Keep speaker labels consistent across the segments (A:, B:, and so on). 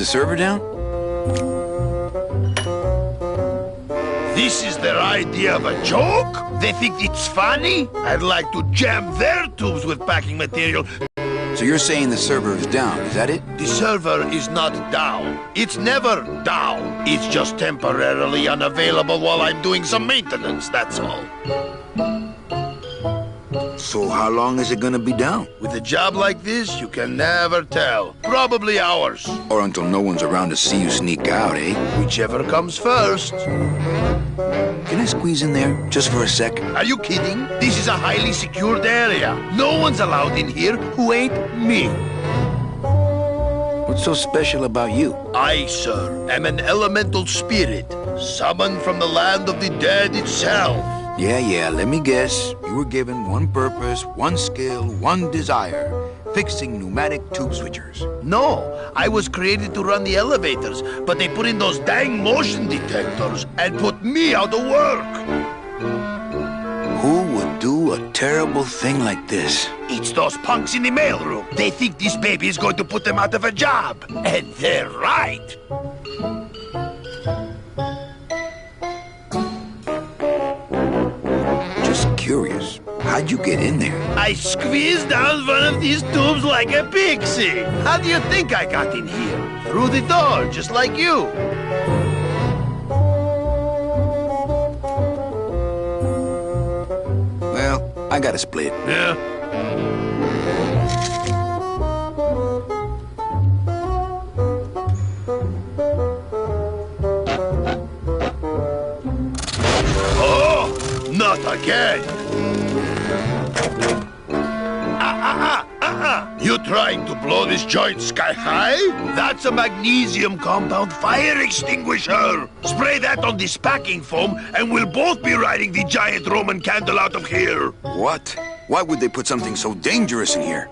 A: the server down?
B: This is their idea of a joke? They think it's funny? I'd like to jam their tubes with packing material.
A: So you're saying the server is down, is that it?
B: The server is not down. It's never down. It's just temporarily unavailable while I'm doing some maintenance, that's all.
A: So how long is it gonna be down?
B: With a job like this, you can never tell. Probably hours.
A: Or until no one's around to see you sneak out, eh?
B: Whichever comes first.
A: Can I squeeze in there, just for a sec?
B: Are you kidding? This is a highly secured area. No one's allowed in here who ain't me.
A: What's so special about you?
B: I, sir, am an elemental spirit, summoned from the land of the dead itself.
A: Yeah, let me guess. You were given one purpose, one skill, one desire. Fixing pneumatic tube switchers.
B: No, I was created to run the elevators, but they put in those dang motion detectors and put me out of work.
A: Who would do a terrible thing like this?
B: It's those punks in the mailroom. They think this baby is going to put them out of a job. And they're right.
A: Just curious. How'd you get in there?
B: I squeezed down one of these tubes like a pixie. How do you think I got in here? Through the door, just like you.
A: Well, I got a split.
B: Yeah. Oh, not again. You trying to blow this joint sky high? That's a magnesium compound fire extinguisher. Spray that on this packing foam and we'll both be riding the giant Roman candle out of here.
A: What? Why would they put something so dangerous in here?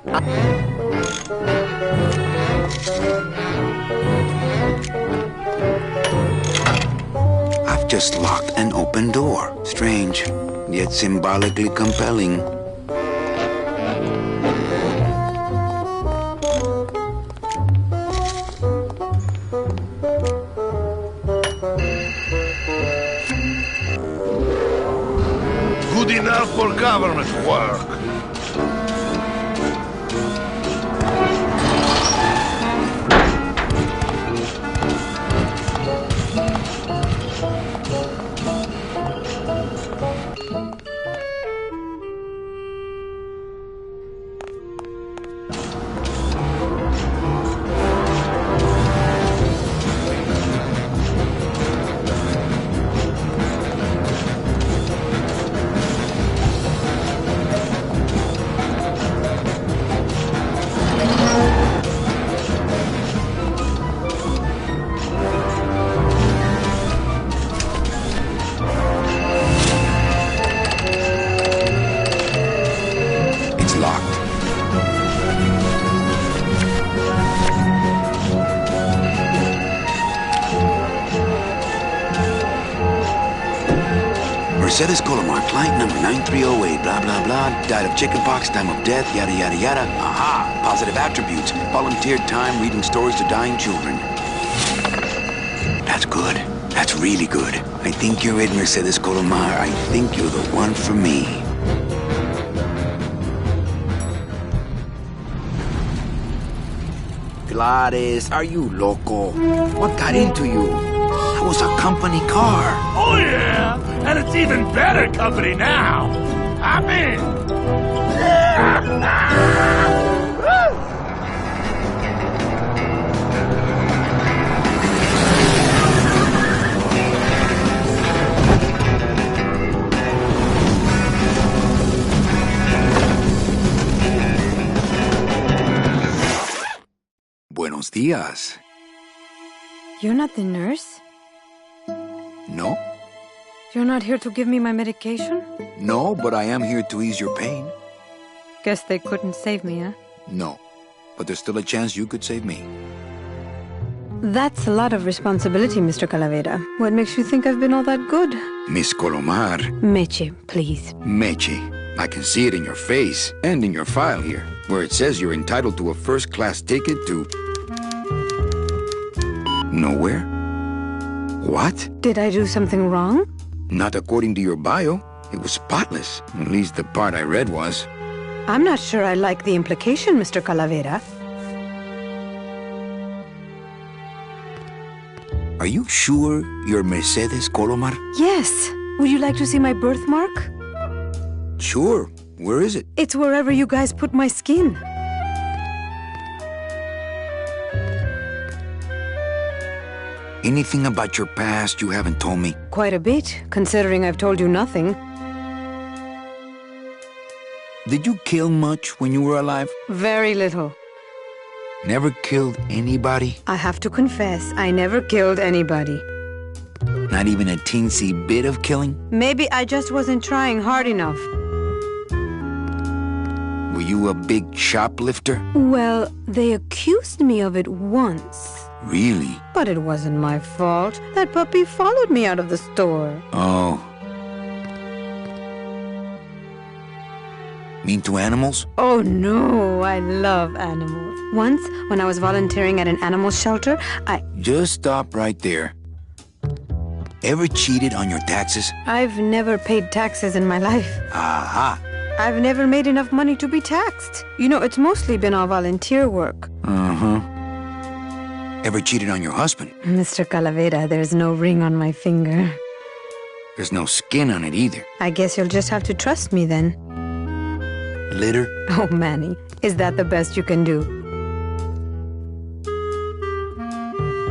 A: I've just locked an open door. Strange, yet symbolically compelling.
B: Good enough for government work.
A: Mercedes Colomar, client number 9308, blah, blah, blah, died of chickenpox, time of death, yada, yada, yada. Aha! Positive attributes. Volunteered time reading stories to dying children. That's good. That's really good. I think you're it, Mercedes Colomar. I think you're the one for me. Gladys, are you loco? What got into you? That was a company car.
C: Oh, yeah! And it's even better company now! I'm in!
A: Buenos días.
D: You're not the nurse?
A: No?
D: You're not here to give me my medication?
A: No, but I am here to ease your pain.
D: Guess they couldn't save me, huh?
A: No, but there's still a chance you could save me.
D: That's a lot of responsibility, Mr. Calavera. What makes you think I've been all that good?
A: Miss Colomar.
D: Meche, please.
A: Meche. I can see it in your face and in your file here, where it says you're entitled to a first-class ticket to... Nowhere? What?
D: Did I do something wrong?
A: Not according to your bio. It was spotless. At least the part I read was.
D: I'm not sure I like the implication, Mr. Calavera.
A: Are you sure you're Mercedes Colomar?
D: Yes. Would you like to see my birthmark?
A: Sure. Where is it?
D: It's wherever you guys put my skin.
A: Anything about your past you haven't told me?
D: Quite a bit, considering I've told you nothing.
A: Did you kill much when you were alive?
D: Very little.
A: Never killed anybody?
D: I have to confess, I never killed anybody.
A: Not even a teensy bit of killing?
D: Maybe I just wasn't trying hard enough.
A: Were you a big shoplifter?
D: Well, they accused me of it once.
A: Really?
D: But it wasn't my fault. That puppy followed me out of the store.
A: Oh. Mean to animals?
D: Oh no, I love animals. Once, when I was volunteering at an animal shelter,
A: Just stop right there. Ever cheated on your taxes?
D: I've never paid taxes in my life.
A: Aha.
D: I've never made enough money to be taxed. You know, it's mostly been all volunteer work.
A: Uh-huh. Ever cheated on your husband?
D: Mr. Calavera, there's no ring on my finger.
A: There's no skin on it either.
D: I guess you'll just have to trust me then.
A: Litter?
D: Oh, Manny, is that the best you can do?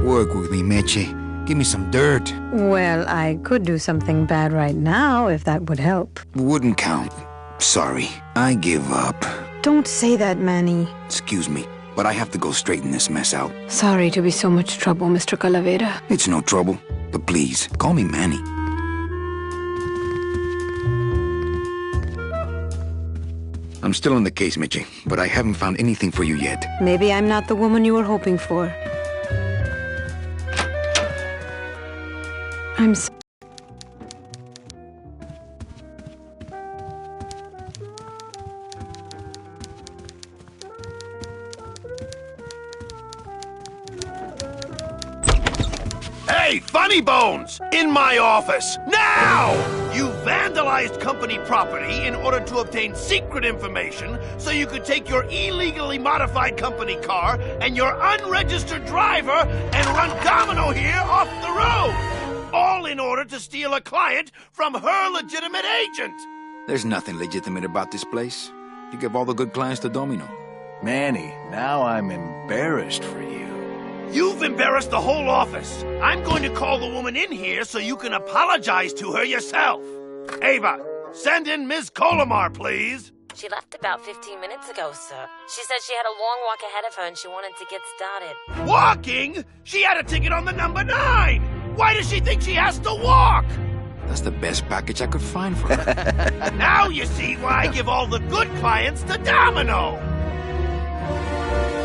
A: Work with me, Meche. Give me some dirt.
D: Well, I could do something bad right now if that would help.
A: Wouldn't count. Sorry. I give up.
D: Don't say that, Manny.
A: Excuse me, but I have to go straighten this mess out.
D: Sorry to be so much trouble, Mr. Calavera.
A: It's no trouble. But please, call me Manny. I'm still on the case, Meche, but I haven't found anything for you yet.
D: Maybe I'm not the woman you were hoping for. I'm so
B: Hey, Funny Bones! In my office! Now! You vandalized company property in order to obtain secret information so you could take your illegally modified company car and your unregistered driver and run domino here off the road! All in order to steal a client from her legitimate agent!
A: There's nothing legitimate about this place. You give all the good clients to Domino.
C: Manny, now I'm embarrassed for you.
B: You've embarrassed the whole office. I'm going to call the woman in here so you can apologize to her yourself. Ava, send in Ms. Colomar, please.
E: She left about 15 minutes ago, sir. She said she had a long walk ahead of her and she wanted to get started.
B: Walking? She had a ticket on the number 9. Why does she think she has to walk?
A: That's the best package I could find for her.
B: Now you see why I give all the good clients to Domino.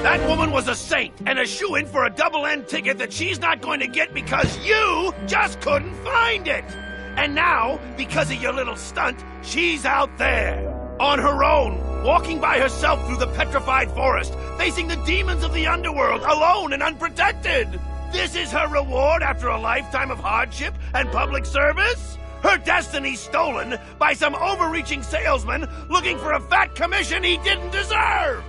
B: That woman was a saint and a shoo-in for a double-end ticket that she's not going to get because you just couldn't find it. And now, because of your little stunt, she's out there, on her own, walking by herself through the petrified forest, facing the demons of the underworld, alone and unprotected. This is her reward after a lifetime of hardship and public service? Her destiny stolen by some overreaching salesman looking for a fat commission he didn't deserve!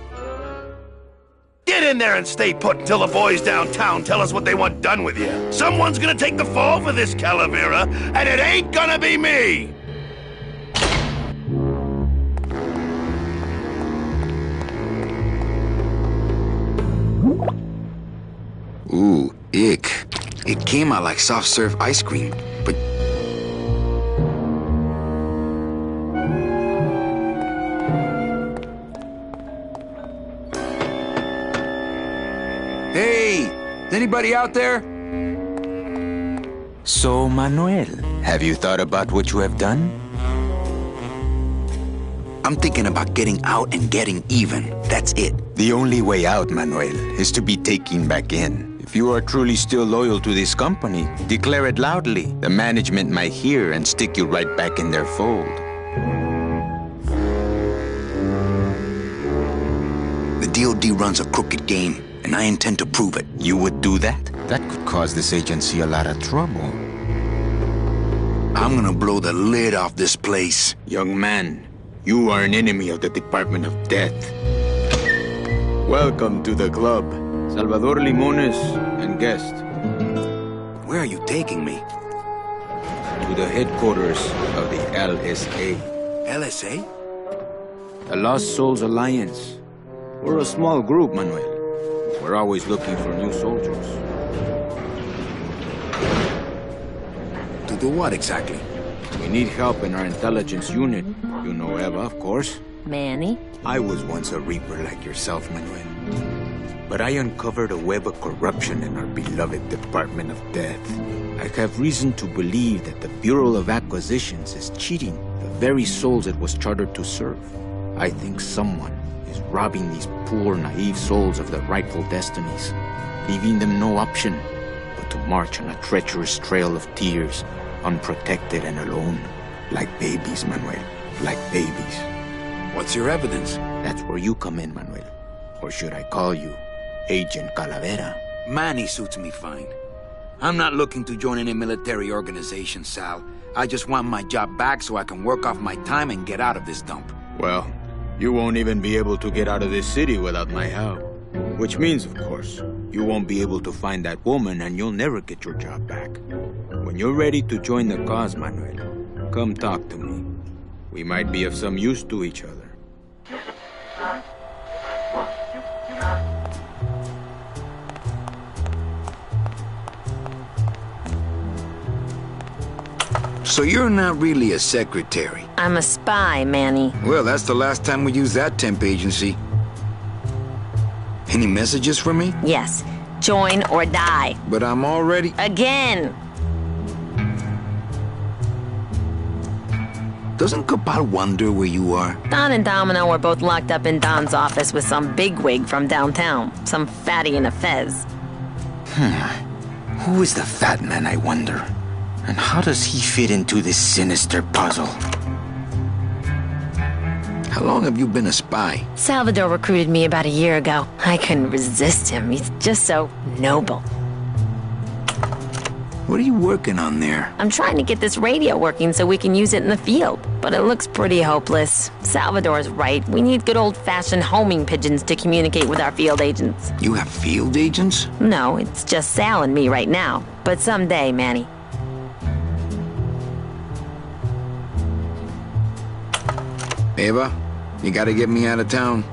B: Get in there and stay put until the boys downtown tell us what they want done with you. Someone's gonna take the fall for this, Calavera, and it ain't gonna be me!
A: Ooh, ick. It came out like soft serve ice cream, but... Hey! Is anybody out there?
F: So, Manuel, have you thought about what you have done?
A: I'm thinking about getting out and getting even. That's it.
F: The only way out, Manuel, is to be taken back in. If you are truly still loyal to this company, declare it loudly. The management might hear and stick you right back in their fold.
A: The DOD runs a crooked game, and I intend to prove it.
F: You would do that? That could cause this agency a lot of trouble.
A: I'm gonna blow the lid off this place.
F: Young man, you are an enemy of the Department of Death. Welcome to the club. Salvador Limones and guest.
A: Where are you taking me?
F: To the headquarters of the LSA.
A: LSA?
F: The Lost Souls Alliance. We're a small group, Manuel. We're always looking for new soldiers.
A: To do what exactly?
F: We need help in our intelligence unit. You know Eva, of course.
E: Manny?
F: I was once a Reaper like yourself, Manuel. But I uncovered a web of corruption in our beloved Department of Death. I have reason to believe that the Bureau of Acquisitions is cheating the very souls it was chartered to serve. I think someone is robbing these poor, naive souls of their rightful destinies, leaving them no option but to march on a treacherous trail of tears, unprotected and alone, like babies, Manuel, like babies.
A: What's your evidence?
F: That's where you come in, Manuel. Or should I call you Agent Calavera?
A: Manny suits me fine. I'm not looking to join any military organization, Sal. I just want my job back so I can work off my time and get out of this dump.
F: Well, you won't even be able to get out of this city without my help. Which means, of course, you won't be able to find that woman and you'll never get your job back. When you're ready to join the cause, Manuel, come talk to me. We might be of some use to each other.
A: So you're not really a secretary?
E: I'm a spy, Manny.
A: Well, that's the last time we used that temp agency. Any messages for me?
E: Yes. Join or die.
A: But I'm already...
E: Again!
A: Doesn't Cabal wonder where you are?
E: Don and Domino are both locked up in Don's office with some bigwig from downtown. Some fatty in a fez.
F: Who is the fat man, I wonder? And how does he fit into this sinister puzzle?
A: How long have you been a spy?
E: Salvador recruited me about a year ago. I couldn't resist him. He's just so noble.
A: What are you working on there?
E: I'm trying to get this radio working so we can use it in the field, but it looks pretty hopeless. Salvador's right. We need good old-fashioned homing pigeons to communicate with our field agents.
A: You have field agents?
E: No, it's just Sal and me right now. But someday, Manny.
A: Eva, you gotta get me out of town.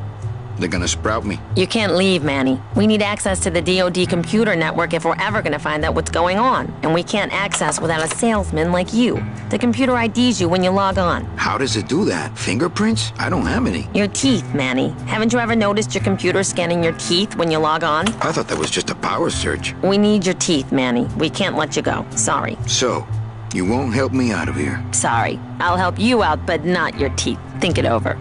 A: They're gonna sprout me.
E: You can't leave, Manny. We need access to the DoD computer network if we're ever gonna find out what's going on. And we can't access without a salesman like you. The computer IDs you when you log on.
A: How does it do that? Fingerprints? I don't have any.
E: Your teeth, Manny. Haven't you ever noticed your computer scanning your teeth when you log on?
A: I thought that was just a power search.
E: We need your teeth, Manny. We can't let you go. Sorry.
A: So, you won't help me out of here?
E: Sorry. I'll help you out, but not your teeth. Think it over.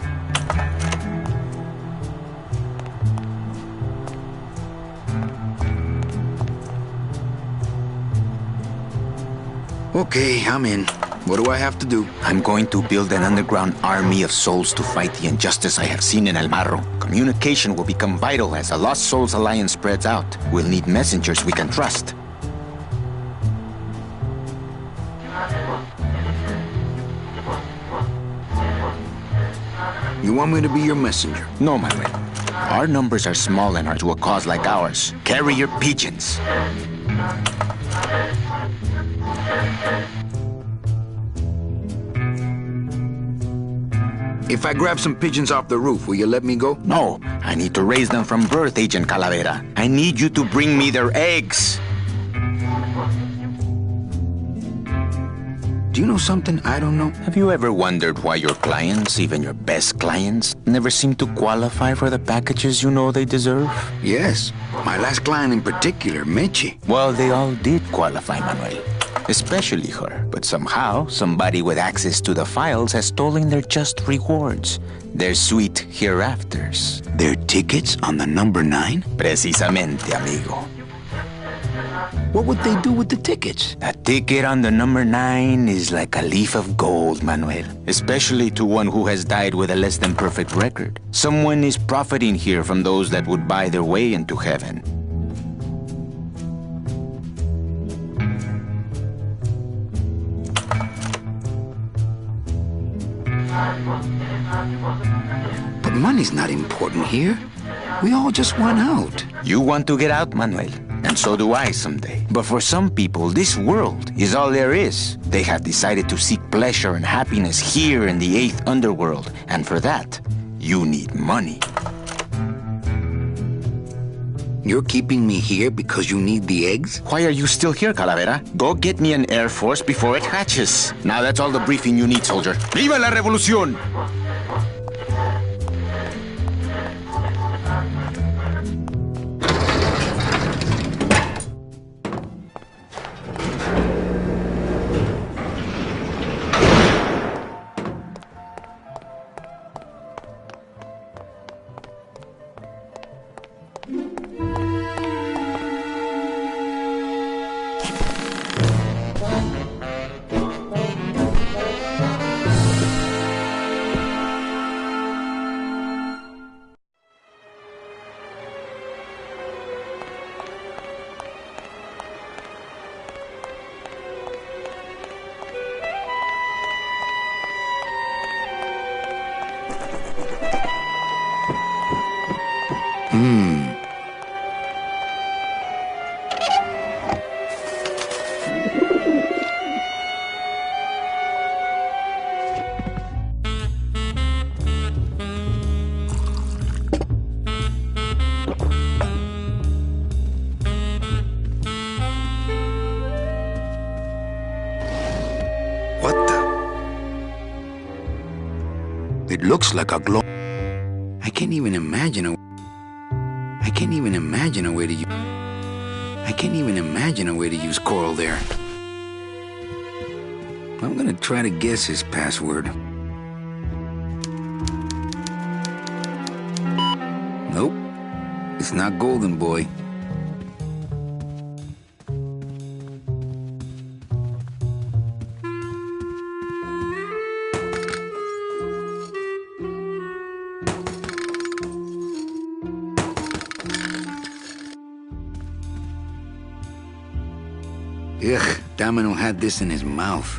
A: Okay, I'm in. What do I have to do?
F: I'm going to build an underground army of souls to fight the injustice I have seen in El Marro. Communication will become vital as the Lost Souls Alliance spreads out. We'll need messengers we can trust.
A: You want me to be your messenger?
F: No, Manuel. Our numbers are small and are to a cause like ours. Carrier pigeons.
A: If I grab some pigeons off the roof, will you let me go?
F: No, I need to raise them from birth, Agent Calavera. I need you to bring me their eggs.
A: Do you know something I don't know?
F: Have you ever wondered why your clients, even your best clients, never seem to qualify for the packages you know they deserve?
A: Yes. My last client in particular, Meche.
F: Well, they all did qualify, Manuel. Especially her. But somehow, somebody with access to the files has stolen their just rewards. Their sweet hereafters.
A: Their tickets on the number 9?
F: Precisamente, amigo.
A: What would they do with the tickets?
F: A ticket on the number 9 is like a leaf of gold, Manuel. Especially to one who has died with a less than perfect record. Someone is profiting here from those that would buy their way into heaven.
A: But money's not important here. We all just want out.
F: You want to get out, Manuel. And so do I someday. But for some people, this world is all there is. They have decided to seek pleasure and happiness here in the 8th underworld. And for that, you need money.
A: You're keeping me here because you need the eggs?
F: Why are you still here, Calavera? Go get me an Air Force before it hatches. Now that's all the briefing you need, soldier. ¡Viva la revolución!
A: What the? It looks like a glow. I can't even imagine a way to use. I can't even imagine a way to use Coral there. I'm gonna try to guess his password. Nope. It's not Golden Boy. Ugh, Domino had this in his mouth.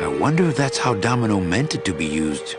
A: I wonder if that's how Domino meant it to be used.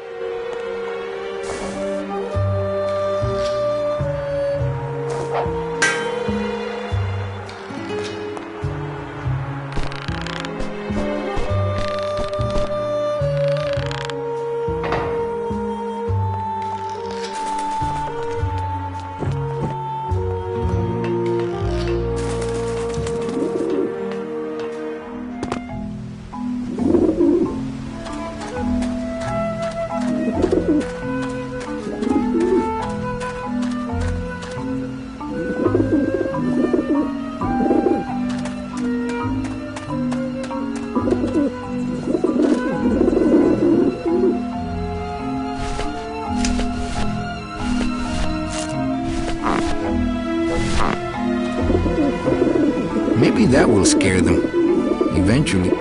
A: Maybe that will scare them, eventually.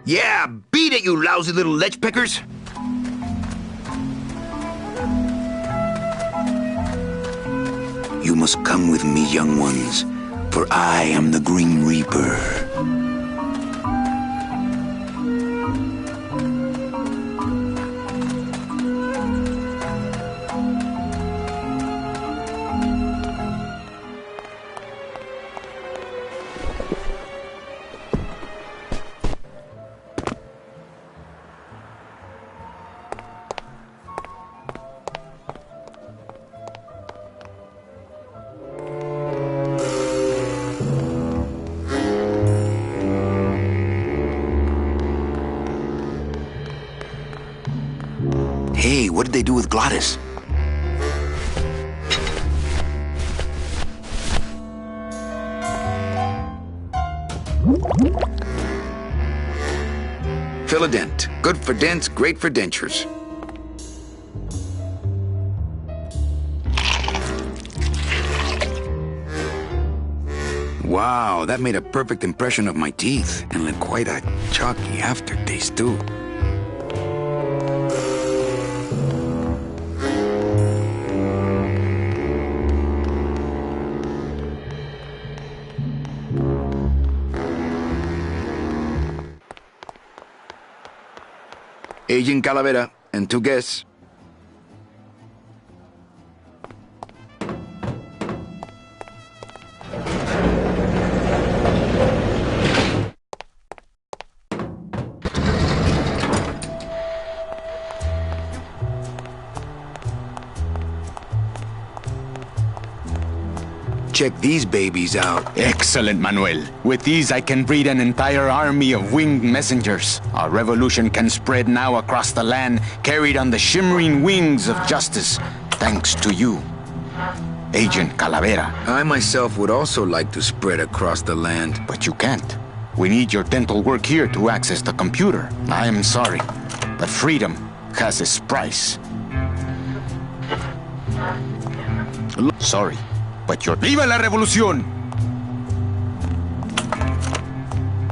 B: Yeah, beat it, you lousy little lech pickers!
A: You must come with me, young ones. For I am the Grim Reaper. Hey, what did they do with Glottis? Fill a dent. Good for dents, great for dentures. Wow, that made a perfect impression of my teeth, and left quite a chalky aftertaste, too. Agent Calavera and 2 guests. Check these babies out.
F: Excellent, Manuel. With these, I can breed an entire army of winged messengers. Our revolution can spread now across the land, carried on the shimmering wings of justice, thanks to you, Agent Calavera.
A: I myself would also like to spread across the land.
F: But you can't. We need your dental work here to access the computer. I am sorry, but freedom has its price. Sorry, but you're... ¡Viva la revolución!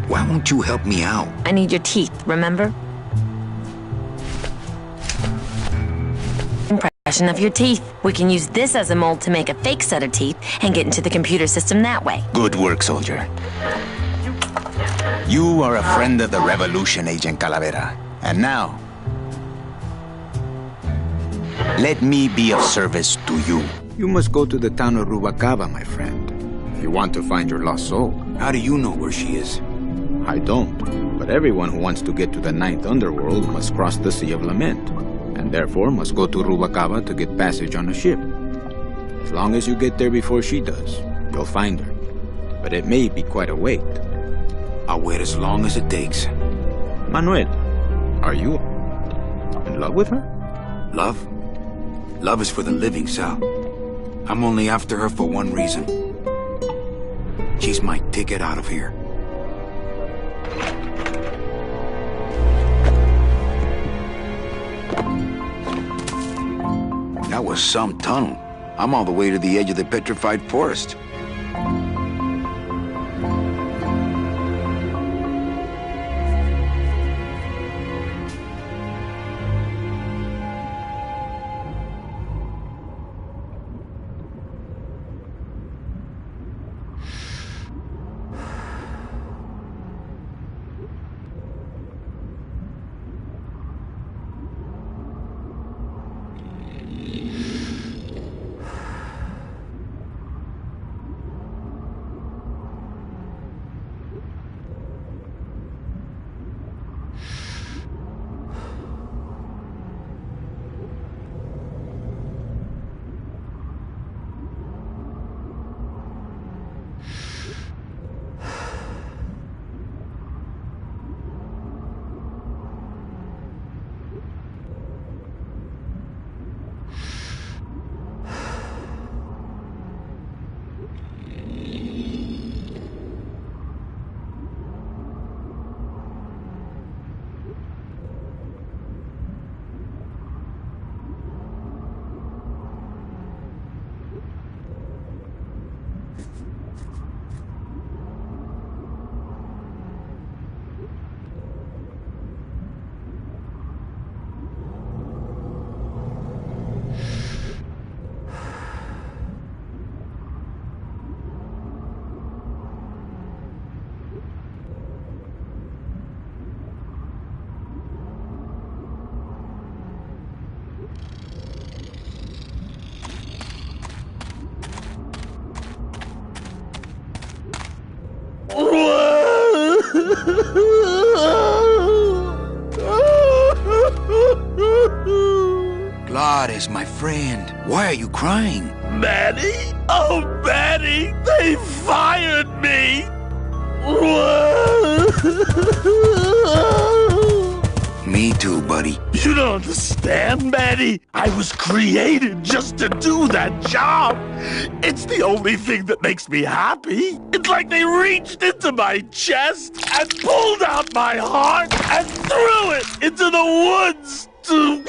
A: Why won't you help me out?
E: I need your teeth, remember? Impression of your teeth. We can use this as a mold to make a fake set of teeth and get into the computer system that way.
F: Good work, soldier. You are a friend of the revolution, Agent Calavera. And now, let me be of service to you. You must go to the town of Rubalcaba, my friend, if you want to find your lost soul.
A: How do you know where she is?
F: I don't, but everyone who wants to get to the Ninth Underworld must cross the Sea of Lament, and therefore must go to Rubalcaba to get passage on a ship. As long as you get there before she does, you'll find her. But it may be quite a wait.
A: I'll wait as long as it takes.
F: Manuel, are you in love with her?
A: Love? Love is for the living, Sal. I'm only after her for one reason. She's my ticket out of here. That was some tunnel. I'm all the way to the edge of the petrified forest. Gladys, my friend, why are you crying?
C: Manny? Oh, Manny! They fired me!
A: Me too, buddy.
C: You don't understand, Manny. I was created just to do that job. It's the only thing that makes me happy. It's like they reached into my chest and pulled out my heart and threw it into the woods to...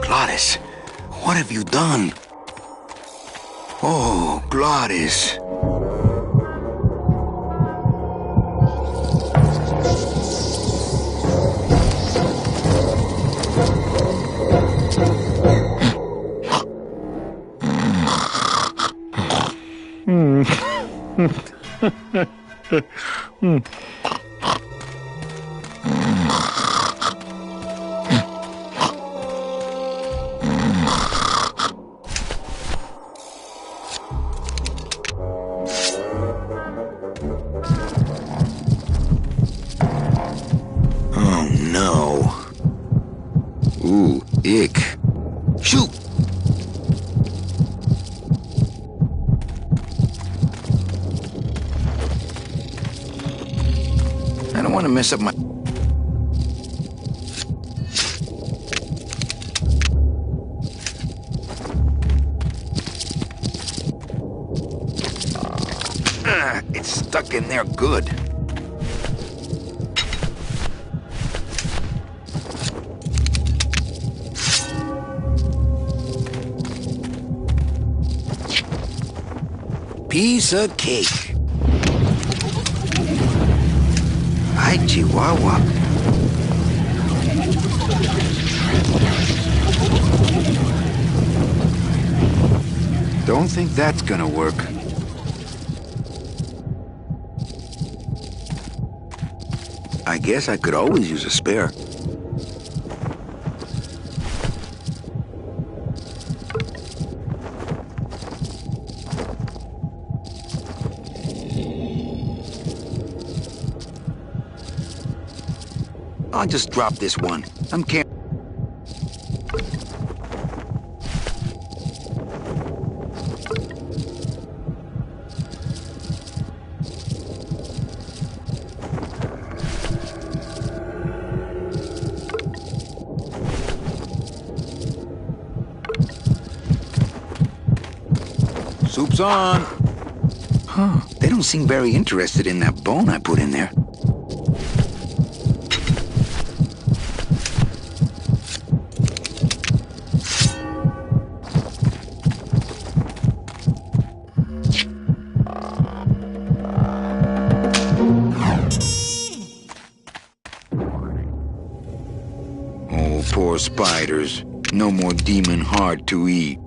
A: Gladys, what have you done? Oh, Gladys. Oh, no. Ooh, ick. Shoot! I don't want to mess up my... It's stuck in there good. Piece of cake. Hi, Chihuahua. Don't think that's gonna work. I guess I could always use a spare. I'll just drop this one. I'm carrying. Soup's on. Huh. They don't seem very interested in that bone I put in there. Oh, poor spiders. No more demon heart to eat.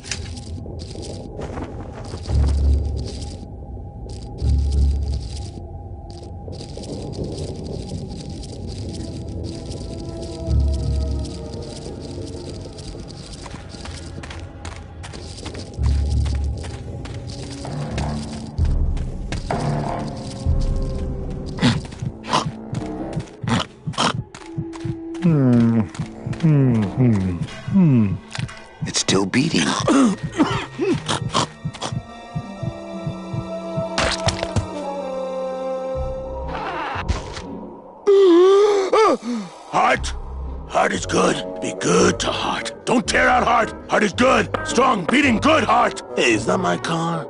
A: It's still beating.
C: Heart. Heart is good. Be good to heart. Don't tear out heart. Heart is good. Strong, beating, good heart. Hey, is that my car?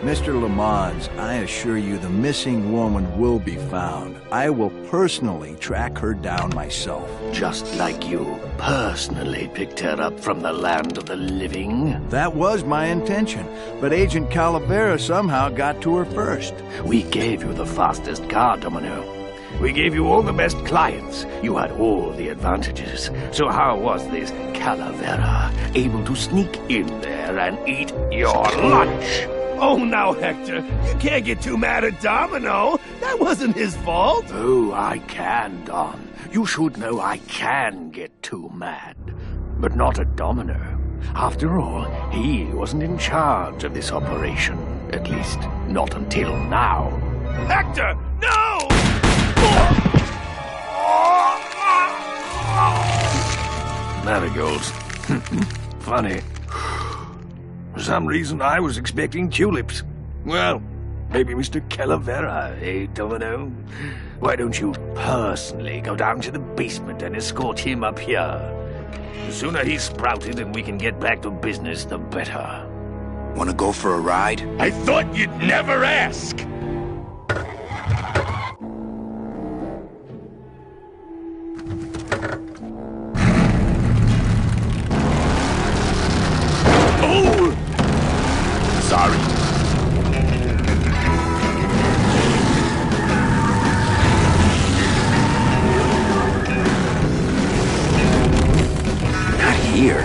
G: Mr. Lamont, I assure you the missing woman will be found. I will personally track her down myself.
C: Just like you personally picked her up from the land of the living.
G: That was my intention, but Agent Calavera somehow got to her first.
C: We gave you the fastest car, Domino. We gave you all the best clients. You had all the advantages. So how was this Calavera able to sneak in there and eat your lunch? Oh, now, Hector, you can't get too mad at Domino. That wasn't his fault. Oh, I can, Don. You should know I can get too mad. but not a domino. After all, he wasn't in charge of this operation. At least, not until now. Hector, no! Marigolds. Funny. For some reason, I was expecting tulips. Well, maybe Mr. Calavera, eh, Domino? Why don't you personally go down to the basement and escort him up here? The sooner he's sprouted and we can get back to business, the better.
A: Wanna go for a ride?
B: I thought you'd never ask! Oh! Sorry.
A: Not here.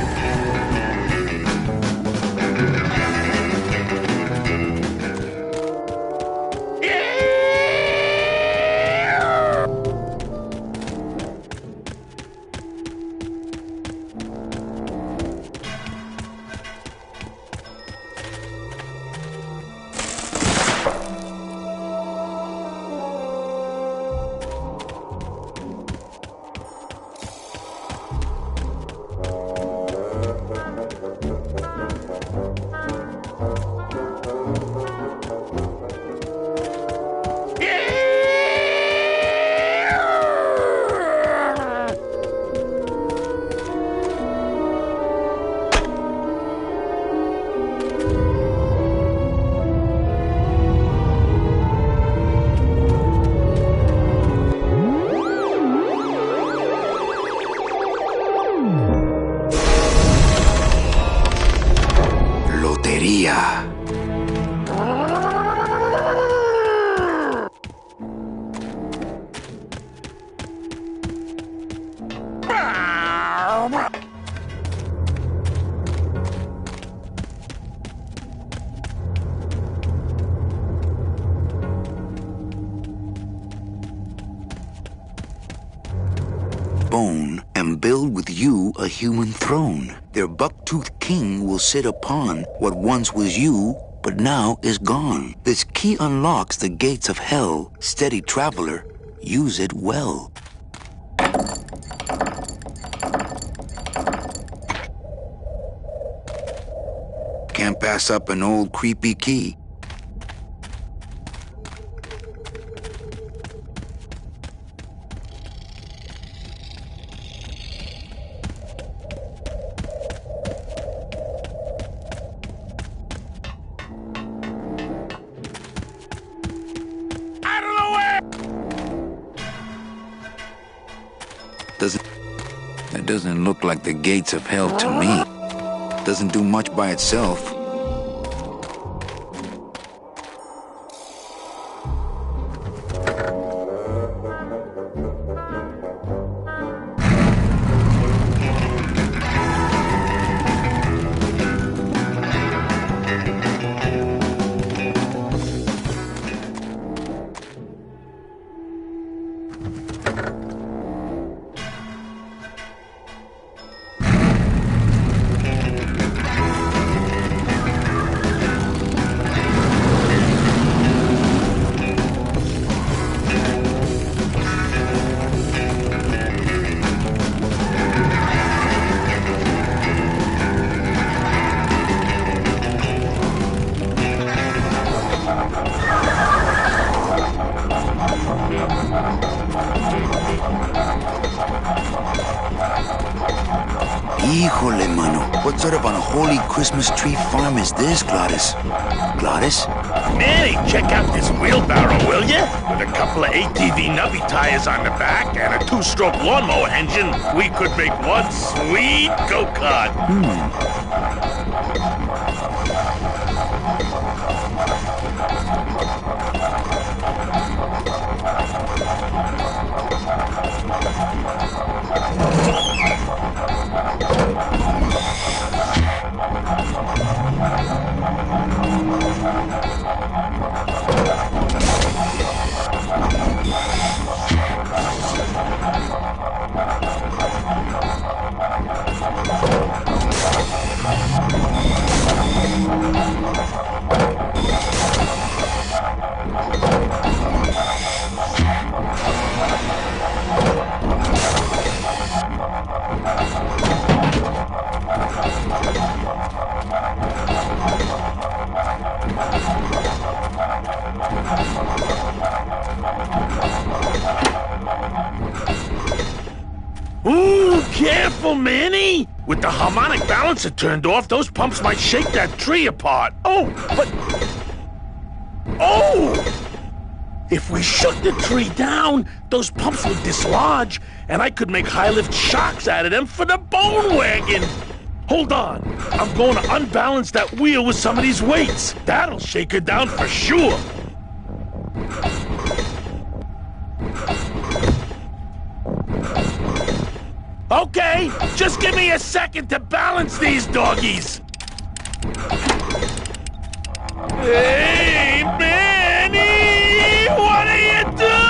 A: Lotería. Bone and build with you a human throne. Their buck-toothed king will sit upon what once was you, but now is gone. This key unlocks the gates of hell. Steady traveler, use it well. Can't pass up an old creepy key. That doesn't look like the gates of hell to me. Doesn't do much by itself. Híjole, mano. What sort of unholy Christmas tree farm is this, Gladys? Gladys?
B: Manny, check out this wheelbarrow, will ya? With a couple of ATV nubby tires on the back and a two-stroke lawnmower engine, we could make one sweet go-kart. Ooh, careful, Manny! With the harmonic balancer turned off, those pumps might shake that tree apart. Oh, but... Oh! If we shook the tree down, those pumps would dislodge, and I could make high-lift shocks out of them for the bone wagon! Hold on, I'm going to unbalance that wheel with some of these weights. That'll shake her down for sure. Okay, just give me a second to balance these doggies. Hey, Manny! What are you doing?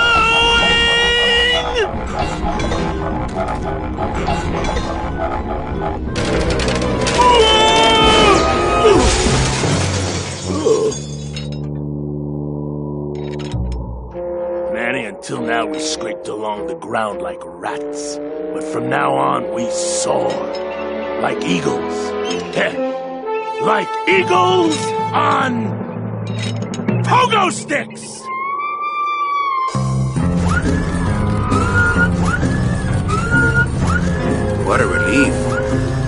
B: Manny, until now we scraped along the ground like rats. But from now on, we soar like eagles. Like eagles on pogo sticks!
F: What a relief.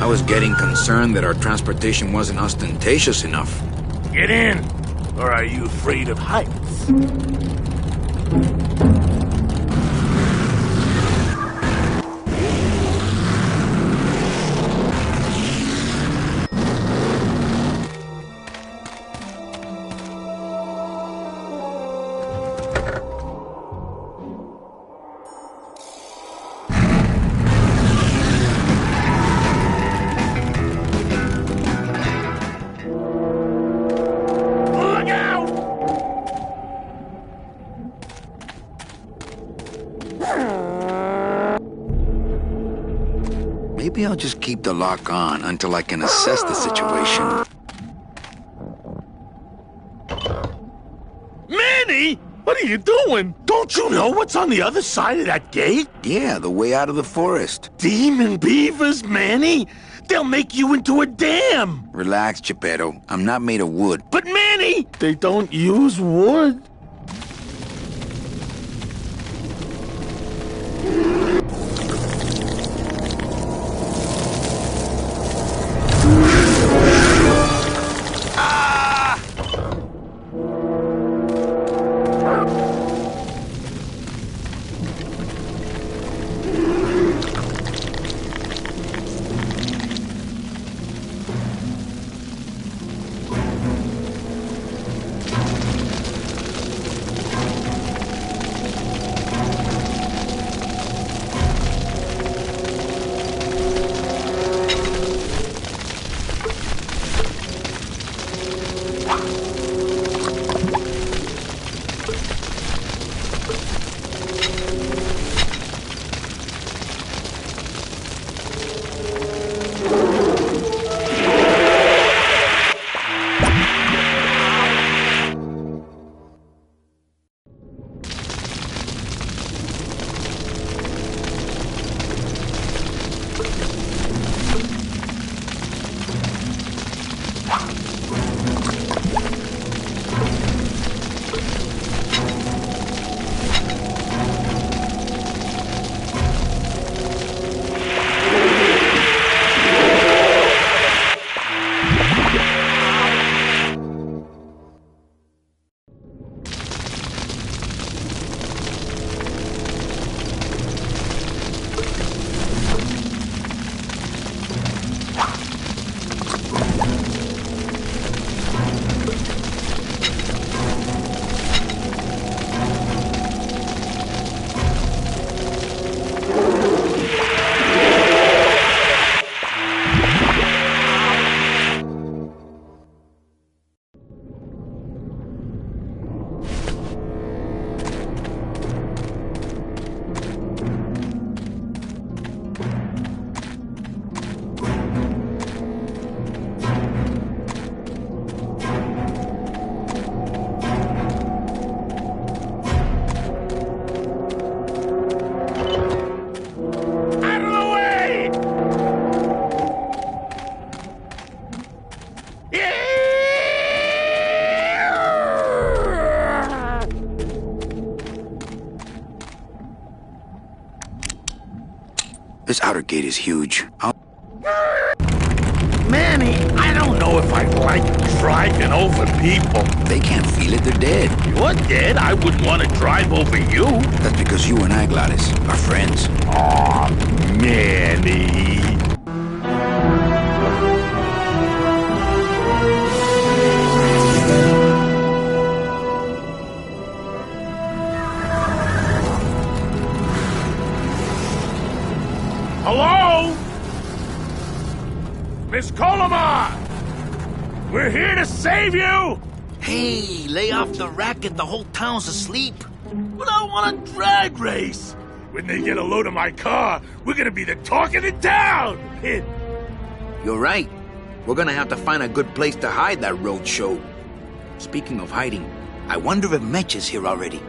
F: I was getting concerned that our transportation wasn't ostentatious enough.
B: Get in, or are you afraid of heights?
A: Maybe I'll just keep the lock on until I can assess the situation.
B: Manny! What are you doing? Don't you know what's on the other side of that gate?
A: Yeah, the way out of the forest.
B: Demon beavers, Manny! They'll make you into a dam!
A: Relax, Geppetto. I'm not made of wood.
B: But Manny! They don't use wood.
A: This outer gate is huge.
B: Manny, I don't know if I like driving over people.
A: They can't feel it, they're dead.
B: You're dead. I wouldn't want to drive over you.
A: That's because you and I, Gladys, are friends.
B: Aw, Manny. Hello? Miss Colomar! We're here to save you!
H: Hey, lay off the racket, the whole town's asleep.
B: But I want a drag race! When they get a load of my car, we're gonna be the talk of the town!
A: You're right. We're gonna have to find a good place to hide that road show. Speaking of hiding, I wonder if Mitch is here already.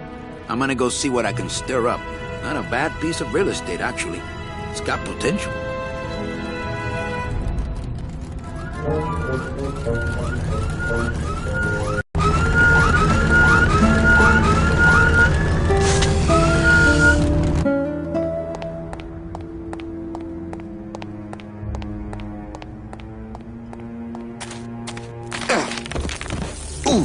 A: I'm gonna go see what I can stir up. Not a bad piece of real estate, actually. It's got potential. Ooh.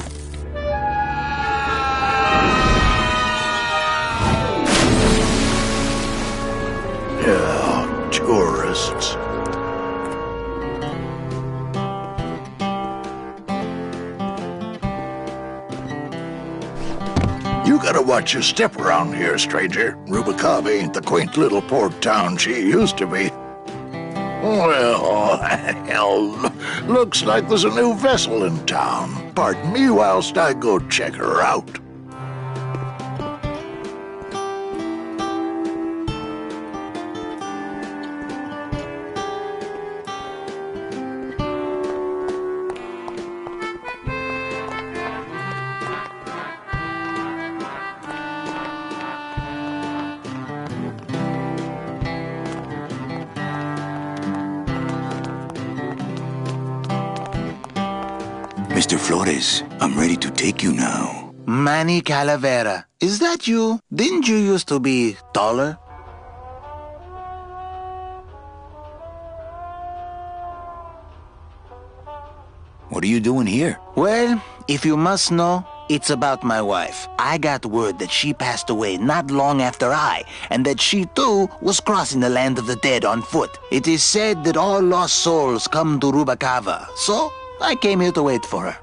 B: Yeah, tourists. You gotta watch your step around here, stranger. Rubicava ain't the quaint little port town she used to be. Well, hell, looks like there's a new vessel in town. Pardon me whilst I go check her out.
A: Mr. Flores, I'm ready to take you now.
I: Manny Calavera, is that you? Didn't you used to be taller?
A: What are you doing here?
I: Well, if you must know, it's about my wife. I got word that she passed away not long after I, and that she too was crossing the land of the dead on foot. It is said that all lost souls come to Rubicava, so I came here to wait for her.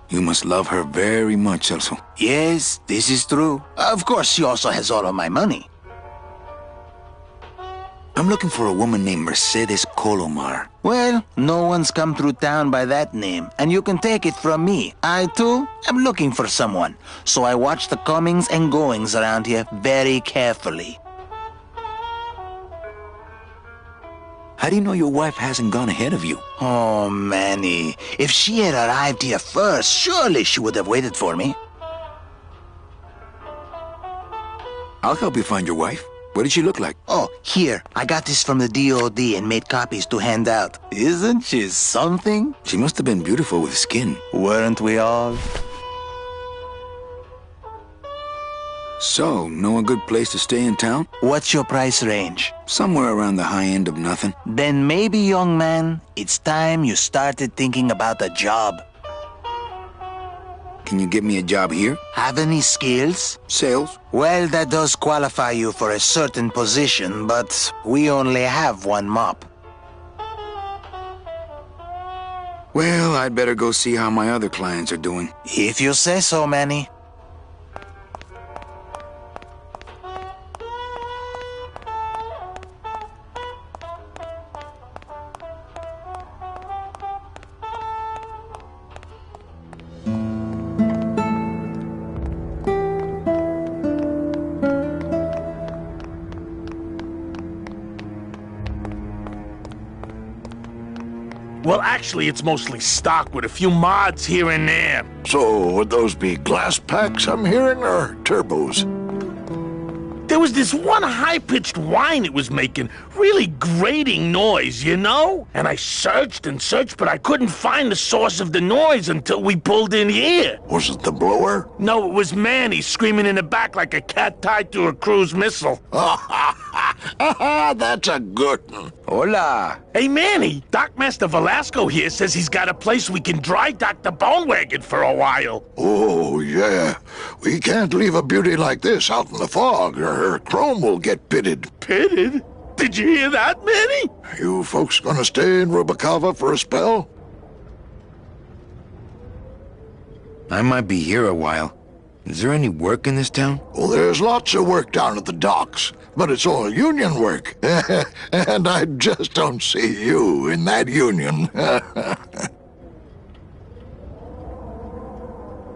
A: You must love her very much, Celso.
I: Yes, this is true. Of course, she also has all of my money.
A: I'm looking for a woman named Mercedes Colomar.
I: Well, no one's come through town by that name, and you can take it from me. I, too, am looking for someone, so I watch the comings and goings around here very carefully.
A: How do you know your wife hasn't gone ahead of you?
I: Oh, Manny, if she had arrived here first, surely she would have waited for me.
A: I'll help you find your wife. What did she look like?
I: Oh, here, I got this from the DOD and made copies to hand out. Isn't she something?
A: She must have been beautiful with skin.
I: Weren't we all?
A: So, know a good place to stay in town?
I: What's your price range?
A: Somewhere around the high end of nothing.
I: Then maybe, young man, it's time you started thinking about a job.
A: Can you get me a job here?
I: Have any skills?
A: Sales?
I: Well, that does qualify you for a certain position, but we only have one mop.
A: Well, I'd better go see how my other clients are doing.
I: If you say so, Manny.
B: Well, actually, it's mostly stock with a few mods here and there.
J: So, would those be glass packs I'm hearing, or turbos?
B: There was this one high-pitched whine it was making, really grating noise, you know? And I searched and searched, but I couldn't find the source of the noise until we pulled in here.
J: Was it the blower?
B: No, it was Manny screaming in the back like a cat tied to a cruise missile.
J: That's a good one.
I: Hola.
B: Hey, Manny, Dockmaster Velasco here says he's got a place we can dry dock the bone wagon for a while.
J: Oh, yeah. We can't leave a beauty like this out in the fog, or her chrome will get pitted.
B: Pitted? Did you hear that, Manny?
J: You folks gonna stay in Rubacava for a spell?
A: I might be here a while. Is there any work in this town?
J: Well, there's lots of work down at the docks, but it's all union work. And I just don't see you in that union.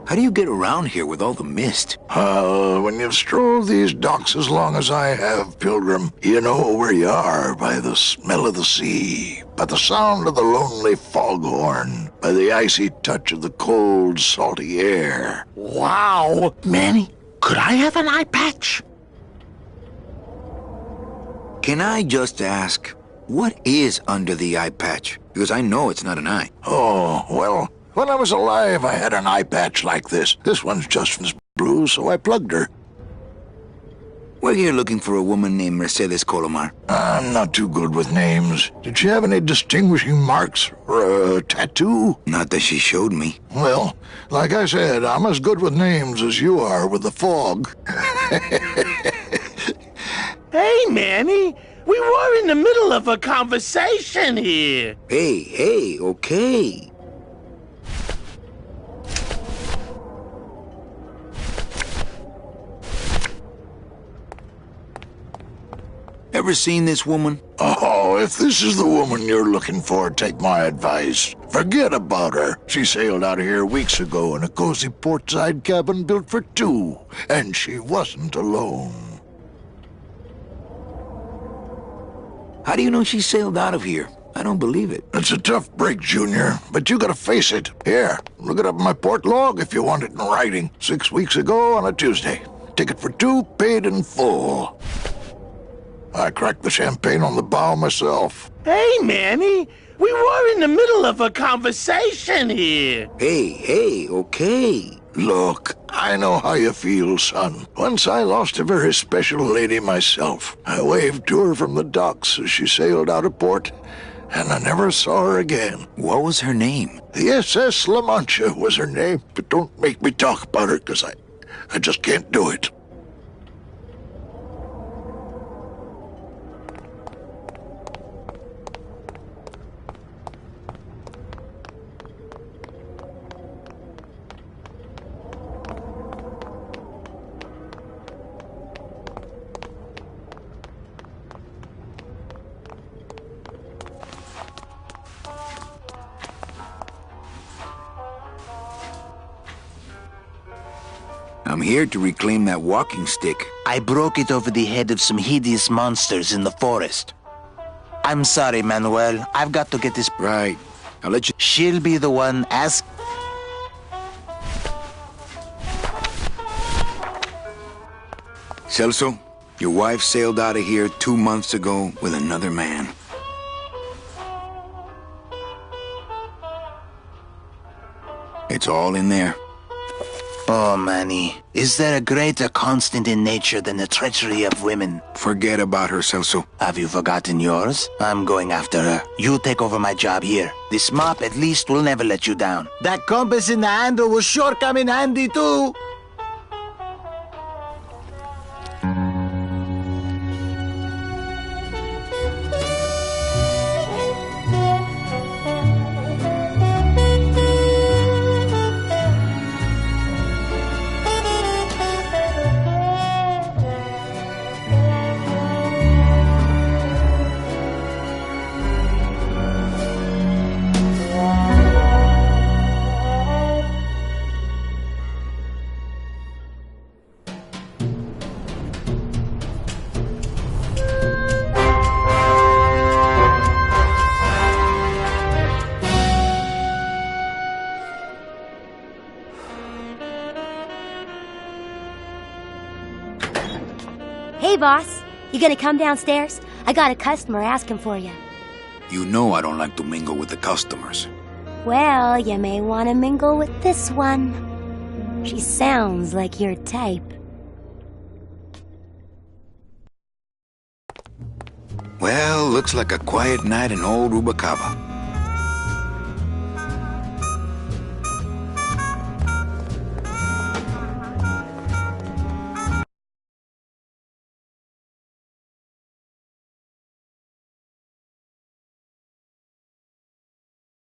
A: How do you get around here with all the mist?
J: When you've strolled these docks as long as I have, Pilgrim, you know where you are by the smell of the sea, by the sound of the lonely foghorn, by the icy touch of the cold, salty air.
B: Wow. Manny, could I have an eye patch?
A: Can I just ask, what is under the eye patch? Because I know it's not an eye.
J: Oh, well, when I was alive, I had an eye patch like this. This one's just as blue, so I plugged her.
A: We're here looking for a woman named Mercedes Colomar.
J: I'm not too good with names. Did she have any distinguishing marks or a tattoo?
A: Not that she showed me.
J: Well, like I said, I'm as good with names as you are with the fog.
B: Hey, Manny, we were in the middle of a conversation here.
A: Hey, okay. Ever seen this woman?
J: Oh, if this is the woman you're looking for, take my advice. Forget about her. She sailed out of here weeks ago in a cozy portside cabin built for two, and she wasn't alone.
A: How do you know she sailed out of here? I don't believe it.
J: It's a tough break, Junior, but you gotta face it. Here, look it up in my port log if you want it in writing. 6 weeks ago on a Tuesday. Ticket for two, paid in full. I cracked the champagne on the bow myself.
B: Hey, Manny, we were in the middle of a conversation here.
A: Hey, okay.
J: Look, I know how you feel, son. Once I lost a very special lady myself. I waved to her from the docks as she sailed out of port, and I never saw her again.
A: What was her name?
J: The SS La Mancha was her name, but don't make me talk about her, because I just can't do it.
A: I'm here to reclaim that walking stick.
I: I broke it over the head of some hideous monsters in the forest. I'm sorry, Manuel. I've got to get this...
A: Right. I'll let you...
I: She'll be the one ask...
A: Celso, your wife sailed out of here 2 months ago with another man. It's all in there.
I: Oh, Manny, is there a greater constant in nature than the treachery of women?
A: Forget about her, Celso.
I: Have you forgotten yours? I'm going after her. You take over my job here. This mop at least will never let you down. That compass in the handle will sure come in handy too.
K: Hey, boss. You gonna come downstairs? I got a customer asking for you.
A: You know I don't like to mingle with the customers.
K: Well, you may want to mingle with this one. She sounds like your type.
A: Well, looks like a quiet night in old Rubacava.